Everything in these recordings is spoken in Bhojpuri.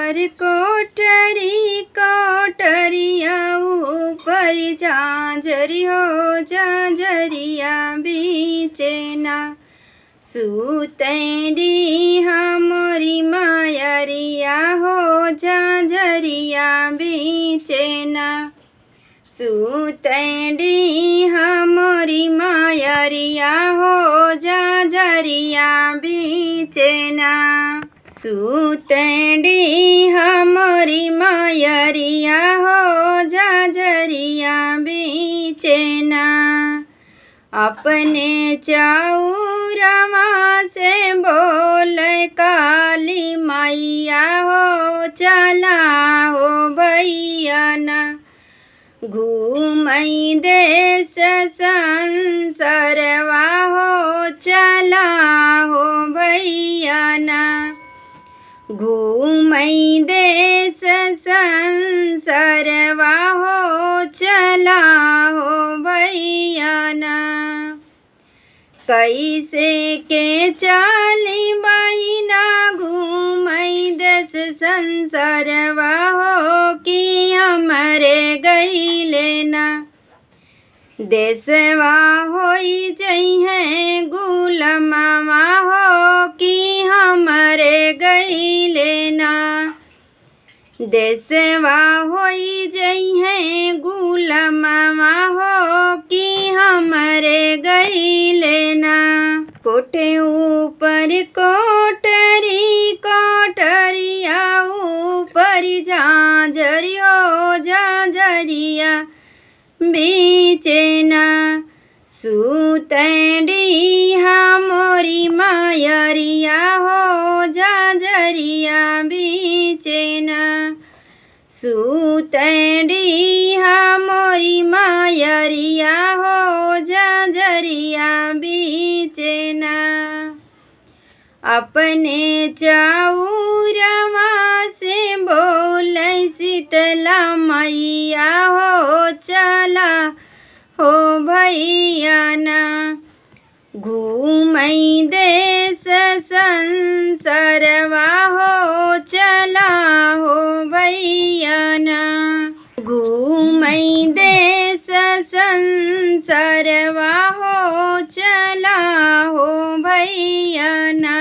ऊपर कोठरी कोठरिया ऊपर झांझरी हो झांझरिया बीचे ना सूतेंडी हमारी मायरिया हो झांझरिया बीचे ना सूतेंडी हमारी मायरिया हो झांझरिया बीचे ना सूतेंडी हमारी मायरिया हो झांझरिया बीचे ना अपने चाऊरमा से बोले काली मैया हो चला हो भैया ना घूमई देश संसारवा हो चला हो भैया ना घूमई देश संसारवा हो चला हो भैया ना कैसे के चाली बहिना घूमई देश संसारवा हो कि हमरे गई लेना देशवा होई जइहे गुलामवा हो कि हमरे गई लेना देशवा होई जइहे गुलामवा हो कि हमरे गई लेना कोठे ऊपर कोठरी कोठरिया ऊपर झांझरी हो झांझरिया बीचे ना सूतेंडी हमारी मायरिया हो झांझरिया बीचे ना सूतेंडी हमारी मायरिया हो झांझरिया बीचे ना अपने चाऊरमा से बोले शीतला मैया हो चला हो भैया ना घूमई देश संसारवा हो चला हो भैया ना घूमई देश संसारवा हो चला हो भैया ना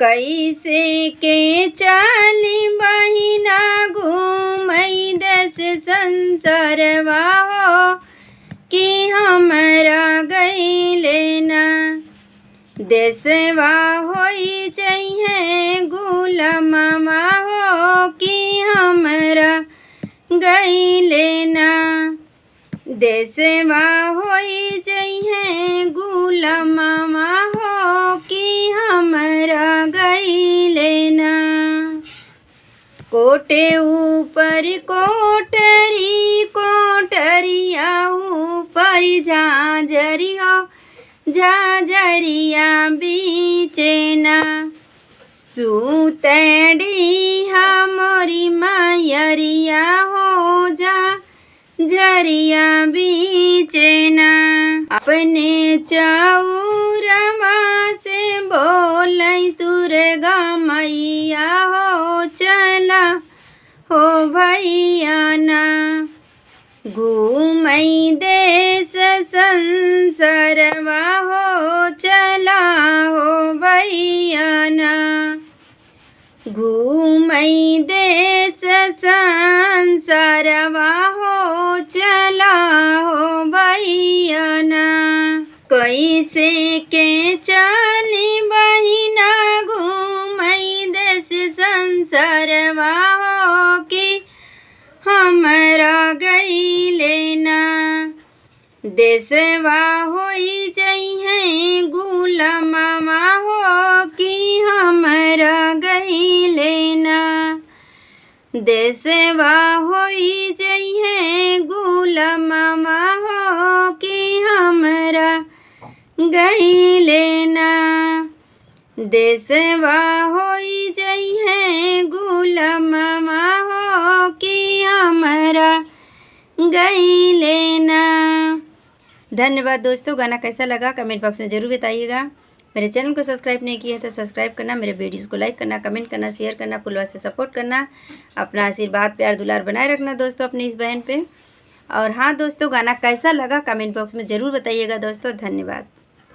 कैसे के चाली बहिना घूमई देश संसारवा हो कि हमरा गई लेना देशवा होई जइहे गुलामवा हो कि हमरा गई लेना देशवा होई जइहे गुलामवा हो कि हमरा गई लेना कोठे ऊपर कोठरी कोठरिया ऊपर झांझरी हो झांझरिया बीचे ना सूतेंडी हमारी मायरिया हो झांझरिया बीचे ना अपने चाऊरमा से बोले दुर्गा मैया हो चला हो भैया ना घूमई देश संसारवा हो चला हो भैया ना घूमई देश संसारवा हो चला हो भैया ना कैसे के चाली बहिना घूमई देश संसारवा हो कि हमरा गई लेना देशवा होई जइहे गुलामवा हो कि हमरा गई लेना देशवा होई जइहे गुलामवा हो कि हमरा गई लेना देशवा होई जइहे गुलामवा हो कि हमरा गई लेना। धन्यवाद दोस्तों। गाना कैसा लगा कमेंट बॉक्स में ज़रूर बताइएगा। मेरे चैनल को सब्सक्राइब नहीं किया है तो सब्सक्राइब करना, मेरे वीडियोस को लाइक करना, कमेंट करना, शेयर करना, फुलवा से सपोर्ट करना। अपना आशीर्वाद प्यार दुलार बनाए रखना दोस्तों अपनी इस बहन पे। और हाँ दोस्तों, गाना कैसा लगा कमेंट बॉक्स में ज़रूर बताइएगा दोस्तों। धन्यवाद।